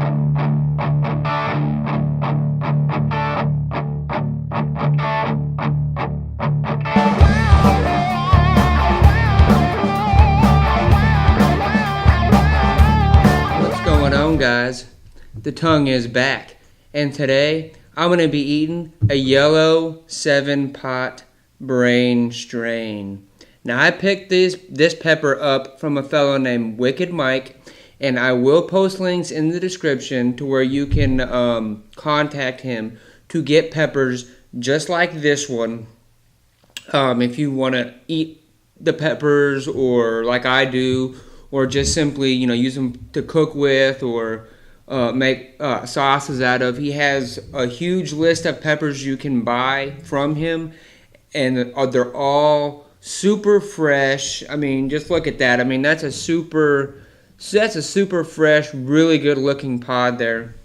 What's going on, guys? The tongue is back, and today I'm going to be eating a yellow 7-pot brain strain. Now, I picked this pepper up from a fellow named Wicked Mike, and I will post links in the description to where you can contact him to get peppers just like this one. If you want to eat the peppers, or like I do, or just simply, use them to cook with, or make sauces out of. He has a huge list of peppers you can buy from him, and they're all super fresh. I mean, just look at that. I mean, that's a super fresh, really good looking pod there.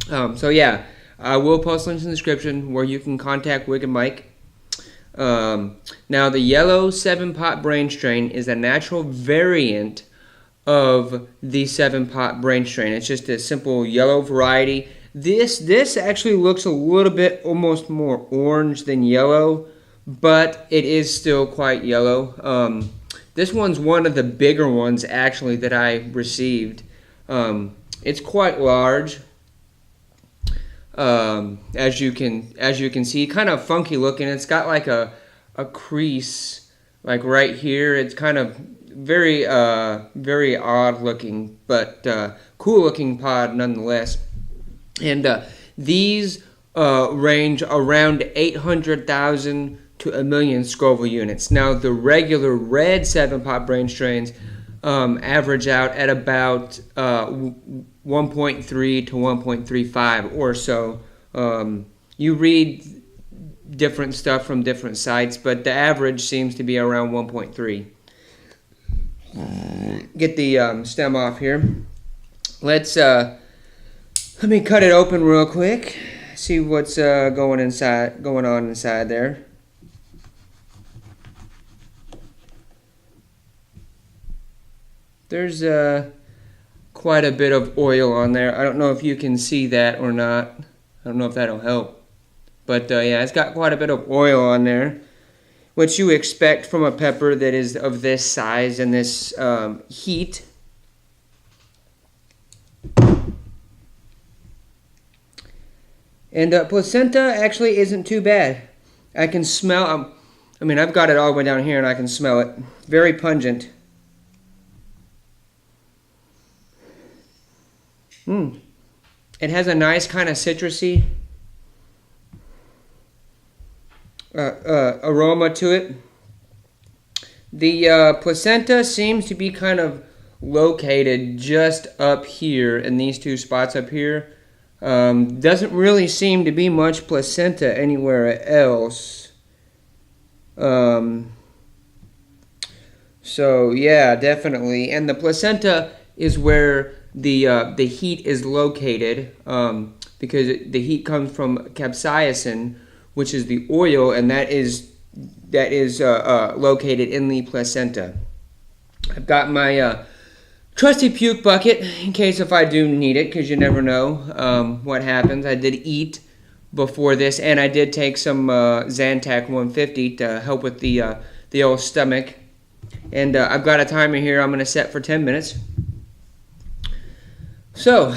So yeah, I will post links in the description where you can contact Wicked Mike. Now, the yellow 7-pot brain strain is a natural variant of the 7-pot brain strain. It's just a simple yellow variety. This actually looks a little bit almost more orange than yellow, but it is still quite yellow. This one's one of the bigger ones actually that I received. It's quite large. As you can see, kind of funky looking. It's got like a crease like right here. It's kind of very odd looking, but cool looking pod nonetheless. And these range around 800,000 to 1 million Scoville units. Now, the regular red 7-pot brain strains average out at about 1.3 to 1.35 or so. You read different stuff from different sites, but the average seems to be around 1.3. Get the stem off here. Let me cut it open real quick. See what's going on inside there. There's quite a bit of oil on there. I don't know if you can see that or not. I don't know if that'll help. But yeah, it's got quite a bit of oil on there, which you expect from a pepper that is of this size and this heat. And placenta actually isn't too bad. I can smell, I've got it all the way down here and I can smell it. Very pungent. It has a nice kind of citrusy aroma to it. The placenta seems to be kind of located just up here in these two spots up here. Doesn't really seem to be much placenta anywhere else. So yeah, definitely. And the placenta is where the heat is located, because the heat comes from capsaicin, which is the oil, and that is located in the placenta. I've got my trusty puke bucket in case if I do need it, because you never know what happens. I did eat before this, and I did take some Zantac 150 to help with the old stomach. And I've got a timer here I'm going to set for 10 minutes. So,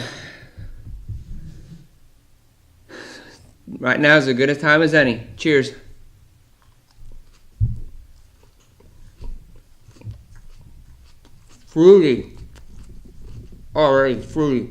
right now is as good a time as any. Cheers. Fruity. Already fruity.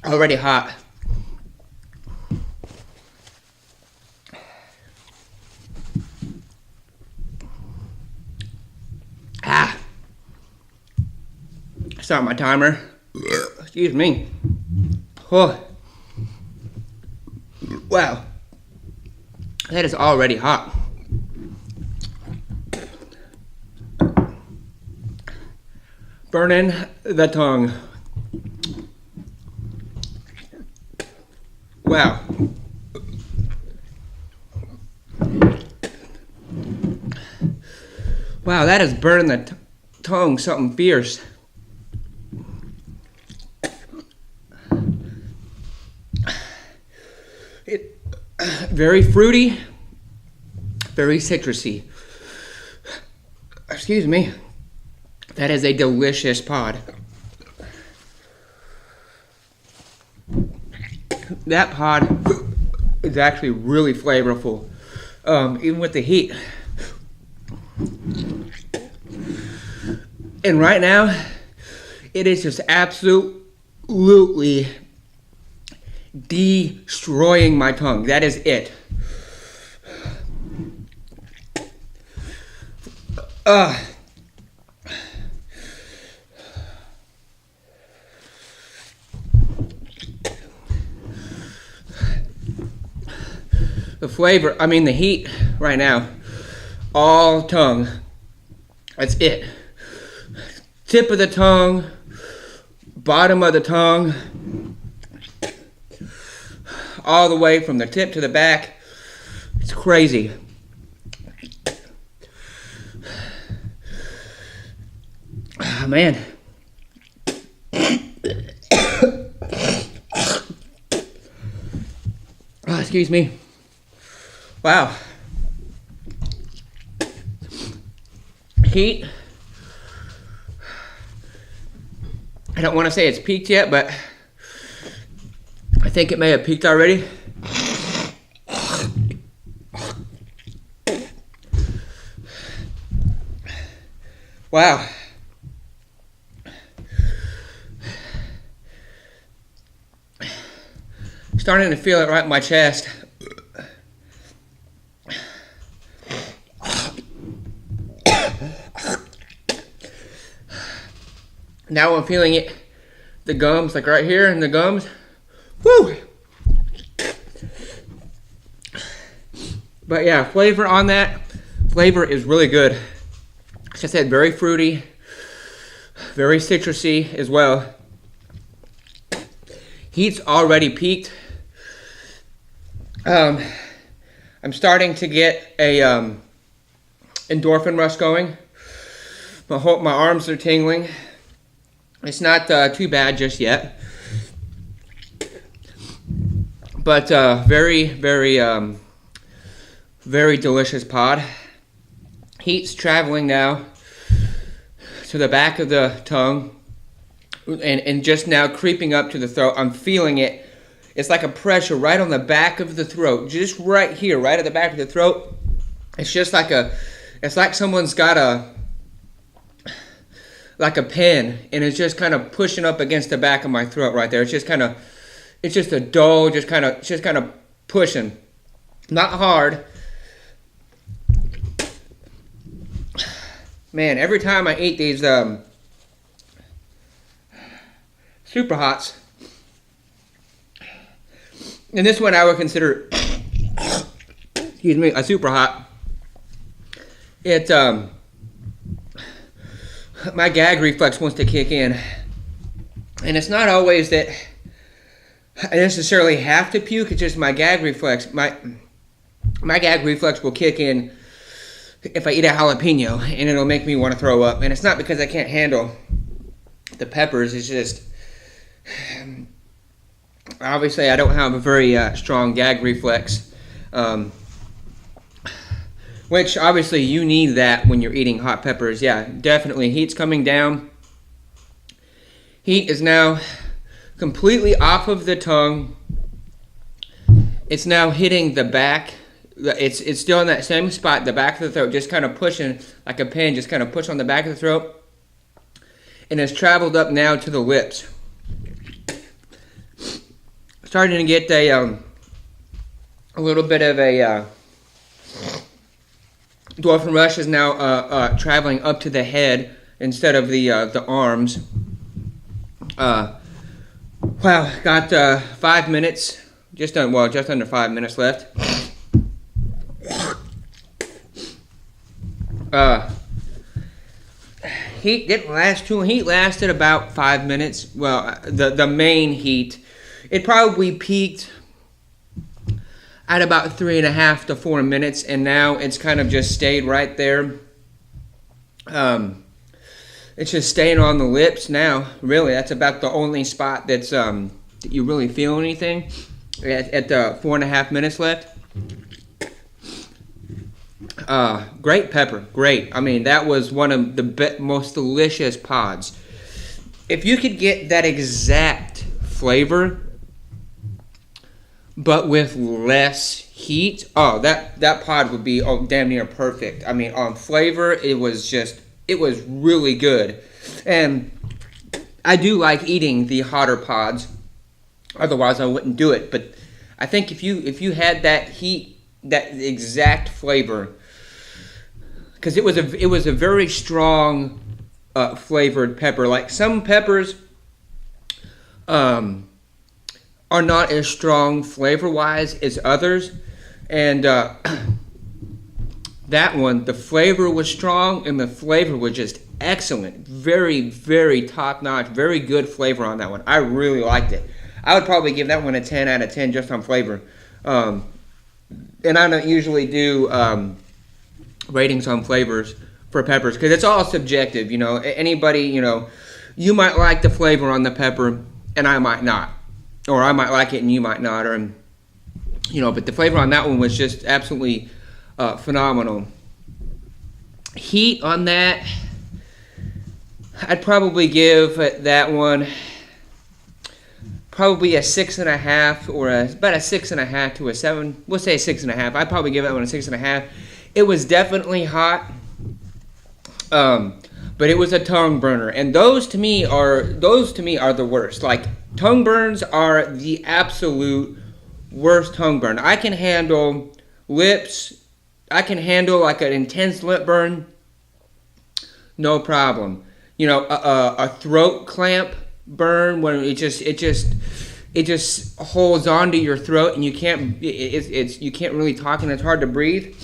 Already hot. Start my timer. Excuse me. Oh. Wow. That is already hot. Burning the tongue. Wow. Wow, that is burning the tongue something fierce. Very fruity, very citrusy. Excuse me. That is a delicious pod. That pod is actually really flavorful, even with the heat. And right now, it is just absolutely destroying my tongue. That is it. The flavor, the heat right now, all tongue. That's it. Tip of the tongue, bottom of the tongue, all the way from the tip to the back. It's crazy. Oh, man. Oh, excuse me. Wow. Heat. I don't want to say it's peaked yet, but I think it may have peaked already. Wow. Starting to feel it right in my chest. Now I'm feeling it, the gums, like right here in the gums. Woo! But yeah, flavor on that. Flavor is really good. Like I said, very fruity, very citrusy as well. Heat's already peaked. I'm starting to get a endorphin rush going. My arms are tingling. It's not too bad just yet, but very, very, very delicious pod. Heat's traveling now to the back of the tongue and just now creeping up to the throat. I'm feeling it. It's like a pressure right on the back of the throat, just right here, right at the back of the throat. It's just like it's like someone's got like a pen, and it's just kind of pushing up against the back of my throat right there. It's just a dull, just kind of pushing. Not hard. Man, every time I eat these Super Hots, and this one I would consider, excuse me, a Super Hot. It my gag reflex wants to kick in, and it's not always that I necessarily have to puke. It's just my gag reflex. My gag reflex will kick in if I eat a jalapeno, and it'll make me want to throw up. And it's not because I can't handle the peppers. It's just obviously I don't have a very strong gag reflex. Which obviously you need that when you're eating hot peppers. Yeah, definitely. Heat's coming down. Heat is now completely off of the tongue. It's now hitting the back. It's still in that same spot, the back of the throat, just kind of pushing like a pen, just kind of push on the back of the throat. And it's traveled up now to the lips. Starting to get a little bit of a endorphin rush is now traveling up to the head instead of the arms. Wow, got 5 minutes, just under 5 minutes left. Heat didn't last too long. Heat lasted about 5 minutes. Well, the main heat, it probably peaked at about 3.5 to 4 minutes, and now it's kind of just stayed right there. It's just staying on the lips now. Really, that's about the only spot that's that you really feel anything at the 4.5 minutes left. Great pepper, great. I mean, that was one of the most delicious pods. If you could get that exact flavor, but with less heat, that pod would be damn near perfect. I mean, on flavor, it was really good. And I do like eating the hotter pods, otherwise I wouldn't do it. But I think if you had that heat, that exact flavor, because it was a very strong flavored pepper. Like some peppers are not as strong flavor-wise as others, and that one, the flavor was strong and the flavor was just excellent. Very, very top-notch, very good flavor on that one. I really liked it. I would probably give that one a 10 out of 10 just on flavor. And I don't usually do ratings on flavors for peppers because it's all subjective. Anybody, you might like the flavor on the pepper and I might not. Or I might like it and you might not. But the flavor on that one was just absolutely phenomenal. Heat on that, I'd probably give that one probably a 6.5 or about a 6.5 to a 7. We'll say 6.5. I'd probably give that one a 6.5. It was definitely hot, but it was a tongue burner, and those to me are the worst. Like, tongue burns are the absolute worst tongue burn. I can handle lips. I can handle like an intense lip burn, no problem. A throat clamp burn when it just holds onto your throat and you can't really talk and it's hard to breathe.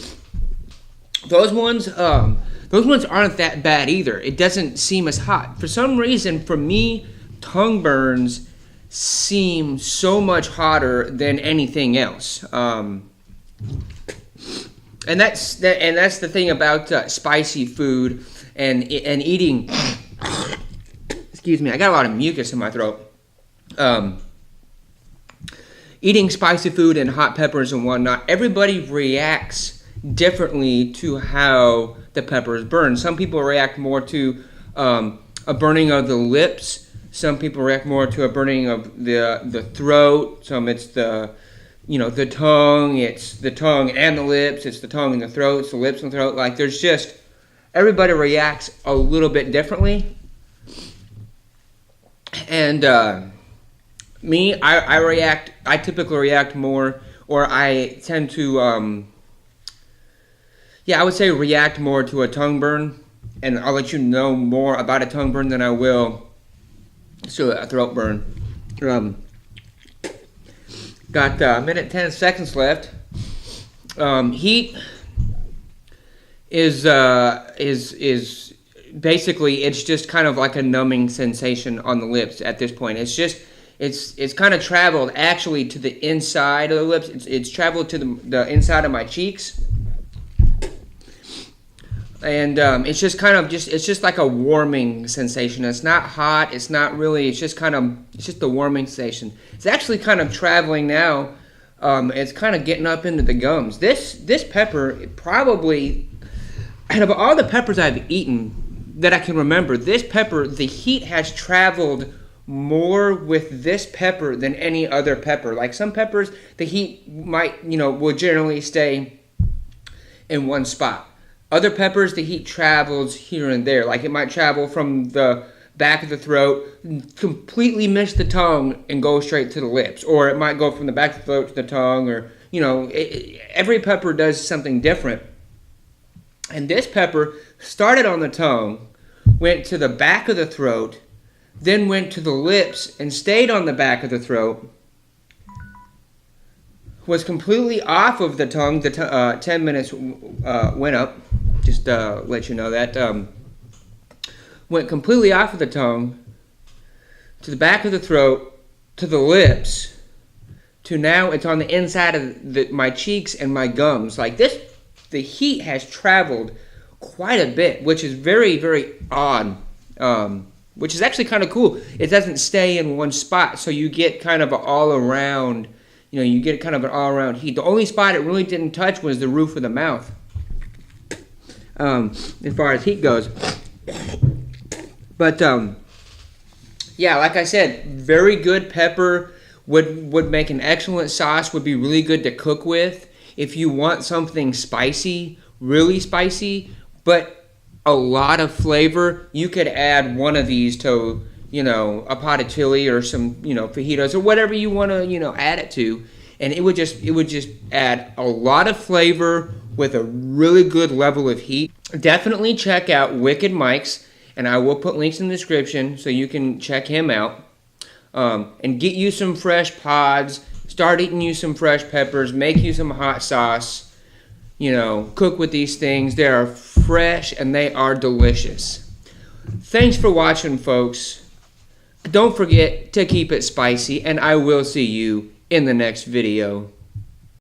Those ones aren't that bad either. It doesn't seem as hot. For some reason, for me, tongue burns seem so much hotter than anything else. And that's the thing about spicy food and eating. Excuse me, I got a lot of mucus in my throat. Eating spicy food and hot peppers and whatnot, everybody reacts differently to how the peppers burn. Some people react more to a burning of the lips. Some people react more to a burning of the throat. Some it's the tongue. It's the tongue and the lips. It's the tongue and the throat. It's the lips and the throat. Like, there's just, everybody reacts a little bit differently. And me, I typically react more, or I tend to, I would say react more to a tongue burn, and I'll let you know more about a tongue burn than I will to a throat burn. Got a minute 10 seconds left. Heat is basically, it's just kind of like a numbing sensation on the lips at this point. It's kind of traveled actually to the inside of the lips. It's traveled to the inside of my cheeks. And it's just like a warming sensation. It's not hot. It's not really. It's just the warming sensation. It's actually kind of traveling now. It's kind of getting up into the gums. This pepper, probably, out of all the peppers I've eaten that I can remember, this pepper, the heat has traveled more with this pepper than any other pepper. Like some peppers, the heat will generally stay in one spot. Other peppers, the heat travels here and there. Like it might travel from the back of the throat, completely miss the tongue, and go straight to the lips. Or it might go from the back of the throat to the tongue, or, every pepper does something different. And this pepper started on the tongue, went to the back of the throat, then went to the lips and stayed on the back of the throat, was completely off of the tongue. The 10 minutes went up. Just let you know that. Went completely off of the tongue, to the back of the throat, to the lips, to now it's on the inside of my cheeks and my gums. Like this, the heat has traveled quite a bit, which is very, very odd. Which is actually kind of cool. It doesn't stay in one spot, so you get kind of an all-around, you get kind of an all-around heat. The only spot it really didn't touch was the roof of the mouth, as far as heat goes. But, yeah, like I said, very good pepper, would make an excellent sauce, would be really good to cook with. If you want something spicy, really spicy, but a lot of flavor, you could add one of these to, a pot of chili or some, fajitas or whatever you want to, add it to. And it would just add a lot of flavor with a really good level of heat. Definitely check out Wicked Mike's, and I will put links in the description so you can check him out. And get you some fresh pods, start eating you some fresh peppers, make you some hot sauce, cook with these things. They are fresh and they are delicious. Thanks for watching, folks. Don't forget to keep it spicy, and I will see you in the next video.